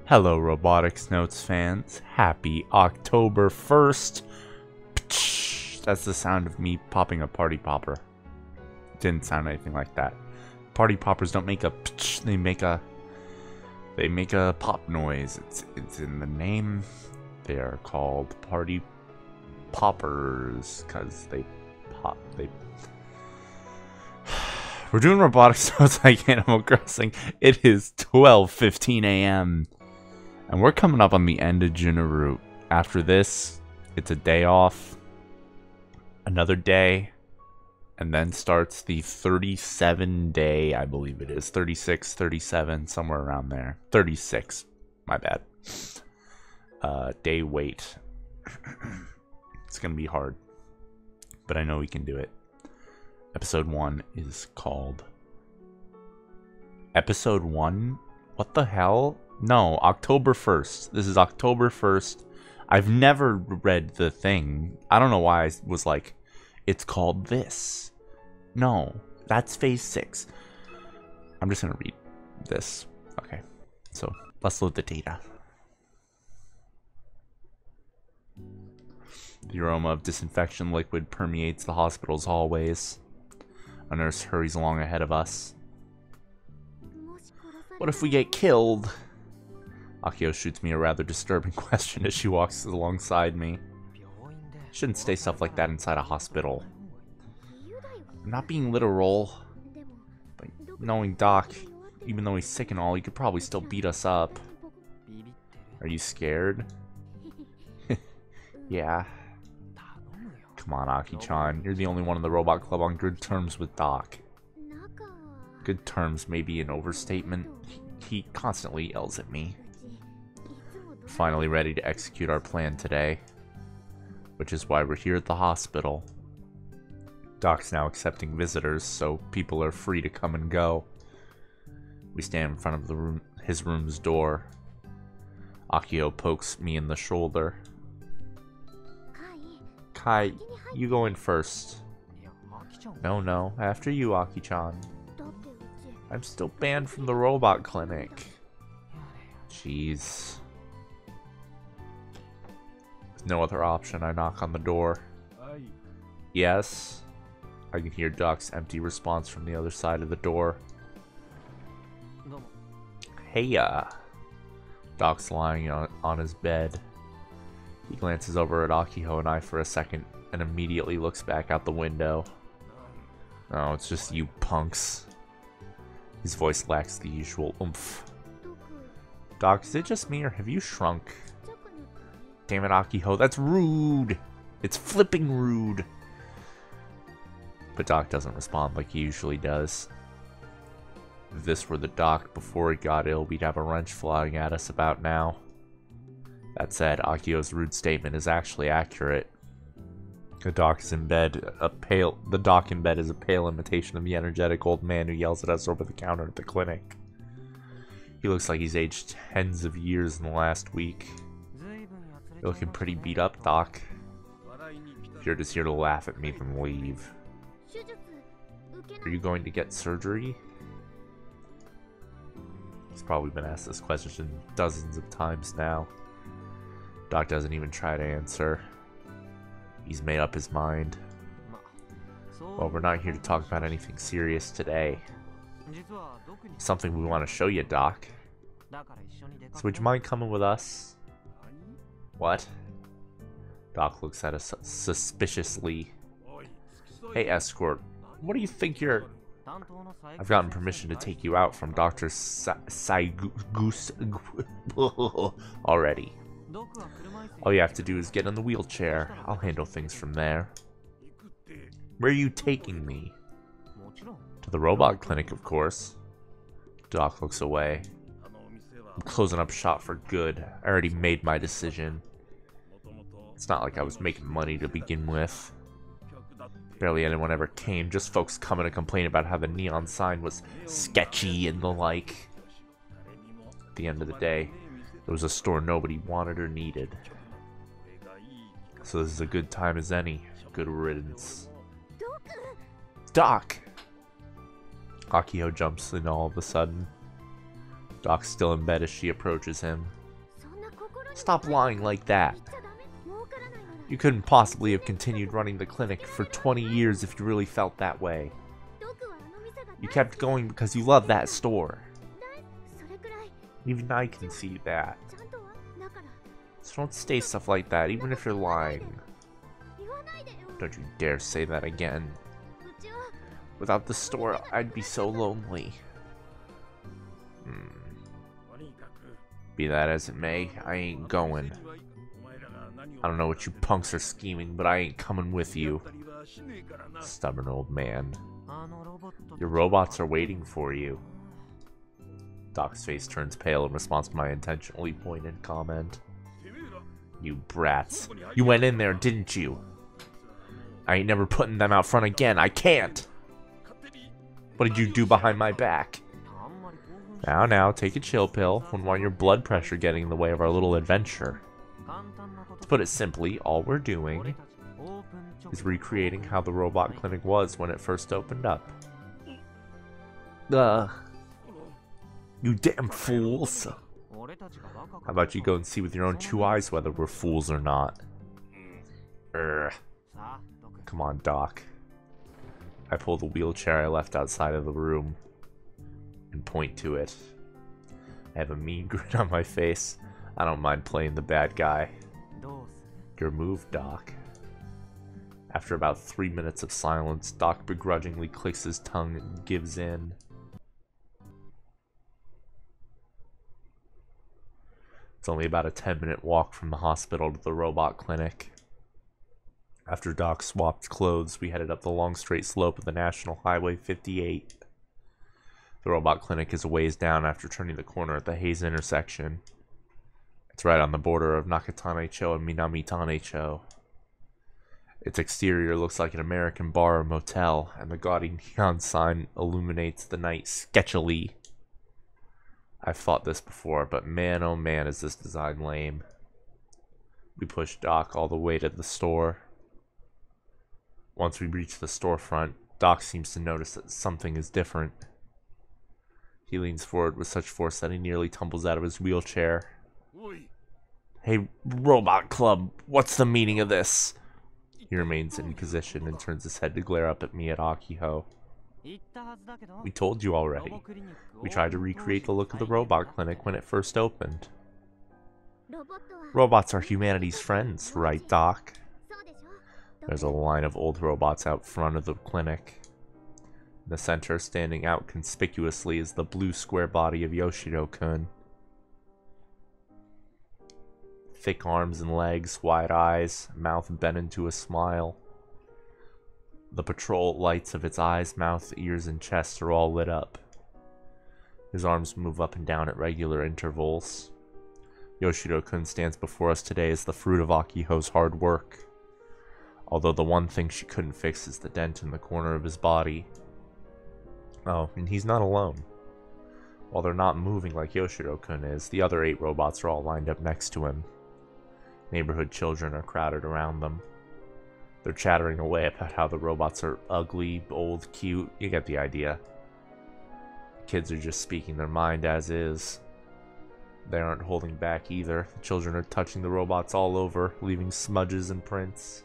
Hello, Robotics Notes fans. Happy October 1st. That's the sound of me popping a party popper. Didn't sound anything like that. Party poppers don't make a they make a pop noise. It's in the name. They are called party poppers because they pop. We're doing Robotics Notes like Animal Crossing. It is 12:15 a.m. and we're coming up on the end of Juniroot. After this, it's a day off, another day, and then starts the 37-day, I believe it is, 36, 37, somewhere around there. 36, my bad. Day wait. It's gonna be hard, but I know we can do it. Episode 1 is called... Episode 1? What the hell? No, October 1st. This is October 1st. I've never read the thing. I don't know why I was like, it's called this. No, that's phase 6. I'm just gonna read this. Okay, so let's load the data. The aroma of disinfection liquid permeates the hospital's hallways. A nurse hurries along ahead of us. What if we get killed? Akio shoots me a rather disturbing question as she walks alongside me. Shouldn't say stuff like that inside a hospital. I'm not being literal, but knowing Doc, even though he's sick and all, he could probably still beat us up. Are you scared? Yeah. Come on, Aki-chan. You're the only one in the robot club on good terms with Doc. Good terms may be an overstatement. He constantly yells at me. We're finally ready to execute our plan today, which is why we're here at the hospital. Doc's now accepting visitors, so people are free to come and go. We stand in front of his room's door. Akio pokes me in the shoulder. Kai, you go in first. No, after you, Aki-chan. I'm still banned from the robot clinic. Jeez. With no other option, I knock on the door. Yes? I can hear Doc's empty response from the other side of the door. Heya. Doc's lying on his bed. He glances over at Akiho and I for a second, and immediately looks back out the window. Oh, it's just you punks. His voice lacks the usual oomph. Doc, is it just me, or have you shrunk? Damn it, Akiho, that's rude! It's flipping rude! But Doc doesn't respond like he usually does. If this were the Doc before he got ill, we'd have a wrench flying at us about now. That said, Akio's rude statement is actually accurate. The Doc is in bed. The Doc in bed is a pale imitation of the energetic old man who yells at us over the counter at the clinic. He looks like he's aged tens of years in the last week. You're looking pretty beat up, Doc. If you're just here to laugh at me, then leave. Are you going to get surgery? He's probably been asked this question dozens of times now. Doc doesn't even try to answer. He's made up his mind. Well, we're not here to talk about anything serious today. Something we want to show you, Doc. So would you mind coming with us? What? Doc looks at us suspiciously. Hey, escort. What do you think you're... I've gotten permission to take you out from Dr. Saigus already. All you have to do is get in the wheelchair. I'll handle things from there. Where are you taking me? To the robot clinic, of course. Doc looks away. I'm closing up shop for good. I already made my decision. It's not like I was making money to begin with. Barely anyone ever came, just folks coming to complain about how the neon sign was sketchy and the like. At the end of the day, it was a store nobody wanted or needed. So this is a good time as any. Good riddance. Doc! Akio jumps in all of a sudden. Doc's still in bed as she approaches him. Stop lying like that. You couldn't possibly have continued running the clinic for 20 years if you really felt that way. You kept going because you love that store. Even I can see that. So don't say stuff like that, even if you're lying. Don't you dare say that again. Without the store, I'd be so lonely. Be that as it may, I ain't going. I don't know what you punks are scheming, but I ain't coming with you. Stubborn old man. Your robots are waiting for you. Doc's face turns pale in response to my intentionally pointed comment. You brats. You went in there, didn't you? I ain't never putting them out front again. I can't! What did you do behind my back? Now, take a chill pill. Wouldn't want your blood pressure getting in the way of our little adventure. To put it simply, all we're doing is recreating how the robot clinic was when it first opened up. You damn fools. How about you go and see with your own two eyes whether we're fools or not? Come on, Doc. I pull the wheelchair I left outside of the room and point to it. I have a mean grin on my face. I don't mind playing the bad guy. Your move, Doc. After about 3 minutes of silence, Doc begrudgingly clicks his tongue and gives in. It's only about a 10-minute walk from the hospital to the robot clinic. After Doc swapped clothes, we headed up the long straight slope of the National Highway 58. The robot clinic is a ways down after turning the corner at the Hayes intersection. It's right on the border of Nakatane-cho and Minami-tane-cho. Its exterior looks like an American bar or motel, and the gaudy neon sign illuminates the night sketchily. I've thought this before, but man oh man is this design lame. We push Doc all the way to the store. Once we reach the storefront, Doc seems to notice that something is different. He leans forward with such force that he nearly tumbles out of his wheelchair. Hey, Robot Club, what's the meaning of this? He remains in position and turns his head to glare up at me at Akiho. We told you already. We tried to recreate the look of the robot clinic when it first opened. Robots are humanity's friends, right, Doc? There's a line of old robots out front of the clinic. In the center, standing out conspicuously, is the blue square body of Yoshiro-kun. Thick arms and legs, wide eyes, mouth bent into a smile. The patrol lights of its eyes, mouth, ears, and chest are all lit up. His arms move up and down at regular intervals. Yoshiro-kun stands before us today as the fruit of Akiho's hard work. Although the one thing she couldn't fix is the dent in the corner of his body. Oh, and he's not alone. While they're not moving like Yoshiro-kun is, the other 8 robots are all lined up next to him. Neighborhood children are crowded around them. They're chattering away about how the robots are ugly, old, cute. You get the idea. Kids are just speaking their mind as is. They aren't holding back either. The children are touching the robots all over, leaving smudges and prints.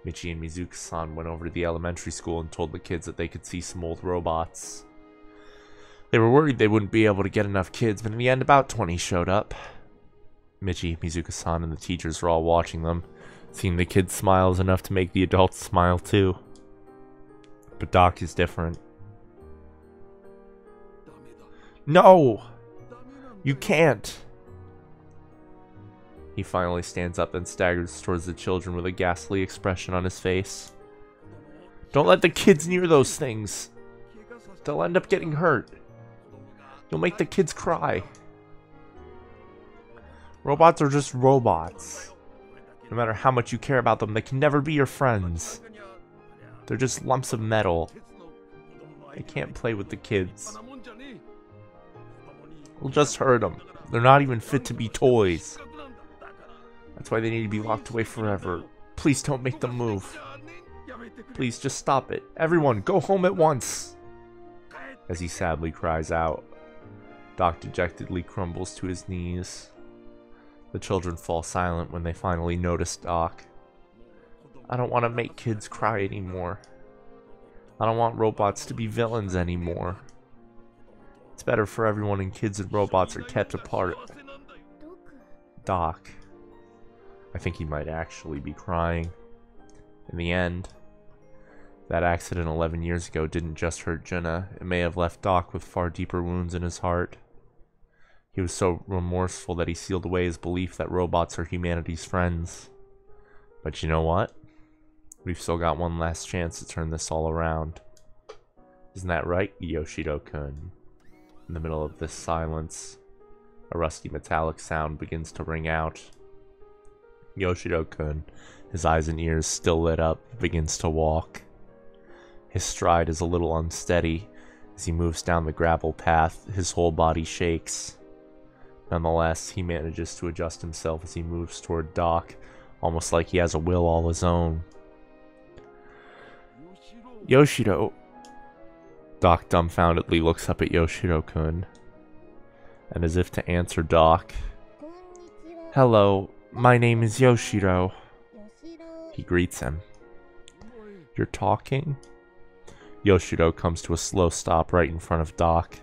Michi and Mizuki-san went over to the elementary school and told the kids that they could see some old robots. They were worried they wouldn't be able to get enough kids, but in the end about 20 showed up. Michi, Mizuki-san, and the teachers were all watching them. Seeing the kids' smiles enough to make the adults smile too. But Doc is different. No! You can't! He finally stands up and staggers towards the children with a ghastly expression on his face. Don't let the kids near those things! They'll end up getting hurt. You'll make the kids cry. Robots are just robots. No matter how much you care about them, they can never be your friends. They're just lumps of metal. They can't play with the kids. We'll just hurt them. They're not even fit to be toys. That's why they need to be locked away forever. Please don't make them move. Please just stop it. Everyone, go home at once. As he sadly cries out. Doc dejectedly crumbles to his knees. The children fall silent when they finally notice Doc. I don't want to make kids cry anymore. I don't want robots to be villains anymore. It's better for everyone, and kids and robots are kept apart. Doc. I think he might actually be crying. In the end, that accident 11 years ago didn't just hurt Jenna. It may have left Doc with far deeper wounds in his heart. He was so remorseful that he sealed away his belief that robots are humanity's friends. But you know what? We've still got one last chance to turn this all around. Isn't that right, Yoshido-kun? In the middle of this silence, a rusty metallic sound begins to ring out. Yoshido-kun, his eyes and ears still lit up, begins to walk. His stride is a little unsteady. As he moves down the gravel path, his whole body shakes. Nonetheless, he manages to adjust himself as he moves toward Doc, almost like he has a will all his own. Yoshido. Doc dumbfoundedly looks up at Yoshido-kun, and as if to answer Doc, Hello, my name is Yoshido. He greets him. You're talking? Yoshido comes to a slow stop right in front of Doc.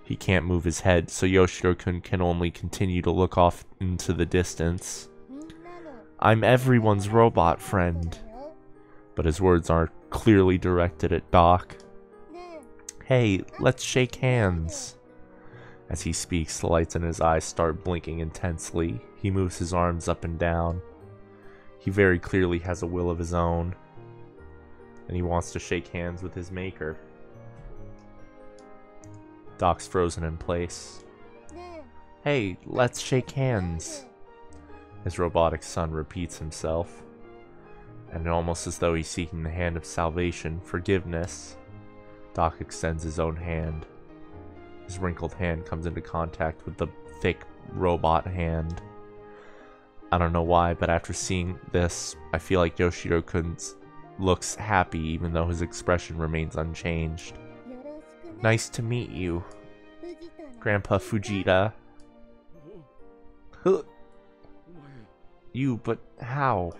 He can't move his head, so Yoshido-kun can only continue to look off into the distance. I'm everyone's robot friend. But his words are clearly directed at Doc. Hey, let's shake hands. As he speaks, the lights in his eyes start blinking intensely. He moves his arms up and down. He very clearly has a will of his own, and he wants to shake hands with his maker. Doc's frozen in place. Hey, let's shake hands. His robotic son repeats himself, and almost as though he's seeking the hand of salvation, forgiveness, Doc extends his own hand. His wrinkled hand comes into contact with the thick robot hand. I don't know why, but after seeing this, I feel like Yoshido-kun looks happy even though his expression remains unchanged. Nice to meet you, Grandpa Fujita. Huh. You, but how?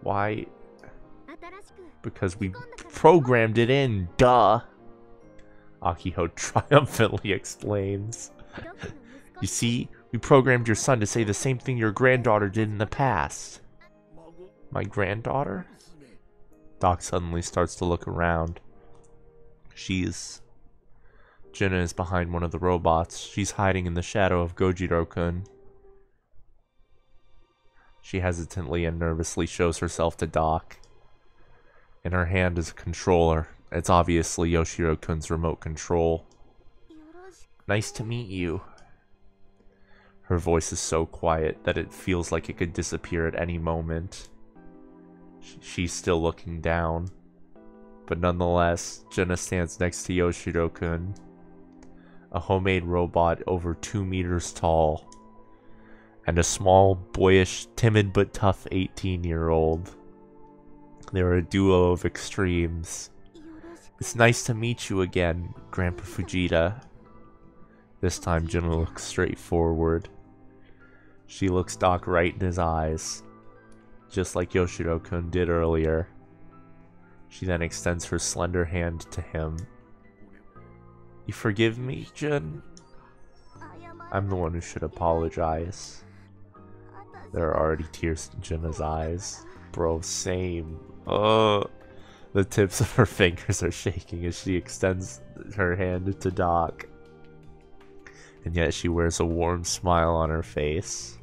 Why? Because we programmed it in, duh! Akiho triumphantly explains. You see, we programmed your son to say the same thing your granddaughter did in the past. My granddaughter? Doc suddenly starts to look around. Jenna is behind one of the robots. She's hiding in the shadow of Gojiro-kun. She hesitantly and nervously shows herself to Doc. In her hand is a controller. It's obviously Yoshiro-kun's remote control. Nice to meet you. Her voice is so quiet that it feels like it could disappear at any moment. She's still looking down. But nonetheless, Jenna stands next to Yoshiro-kun, a homemade robot over 2 meters tall, and a small, boyish, timid but tough 18-year-old. They're a duo of extremes. It's nice to meet you again, Grandpa Fujita. This time Jenna looks straight forward. She looks Doc right in his eyes, just like Yoshiro-kun did earlier. She then extends her slender hand to him. You forgive me, Jin? I'm the one who should apologize. There are already tears in Jenna's eyes. Bro, same. The tips of her fingers are shaking as she extends her hand to Doc. And yet she wears a warm smile on her face.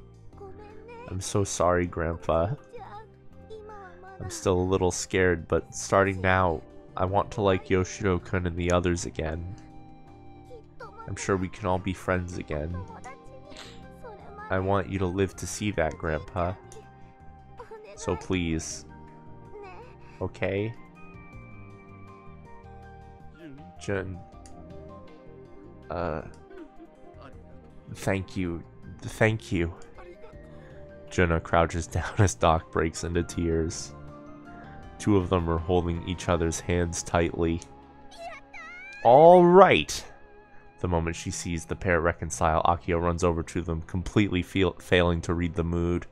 I'm so sorry, Grandpa. I'm still a little scared, but starting now, I want to like Yoshiro-kun and the others again. I'm sure we can all be friends again. I want you to live to see that, Grandpa. So please. Okay? Jin. Thank you. Thank you. Jenna crouches down as Doc breaks into tears. Two of them are holding each other's hands tightly. Alright! The moment she sees the pair reconcile, Akio runs over to them, completely failing to read the mood.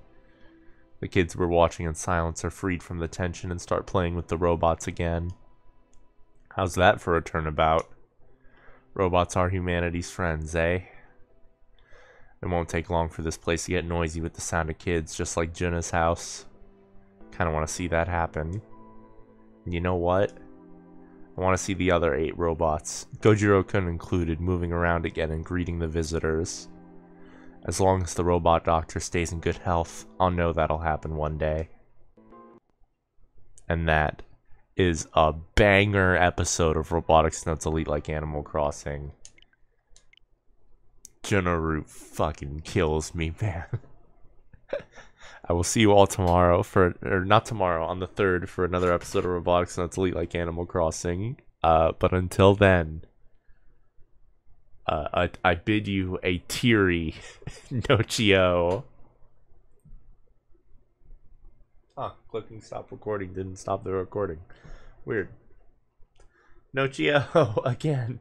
The kids were watching in silence are freed from the tension and start playing with the robots again. How's that for a turnabout? Robots are humanity's friends, eh? It won't take long for this place to get noisy with the sound of kids, just like Juna's house. Kinda want to see that happen. And you know what? I want to see the other 8 robots, Gojiro-kun included, moving around again and greeting the visitors. As long as the robot doctor stays in good health, I'll know that'll happen one day. And that is a banger episode of Robotics Notes Elite like Animal Crossing. Junaru fucking kills me, man. I will see you all tomorrow not tomorrow, on the 3rd for another episode of Robotics Notes Elite like Animal Crossing. But until then, I bid you a teary Nochio. Huh, clicking stop recording didn't stop the recording. Weird. Nochio again.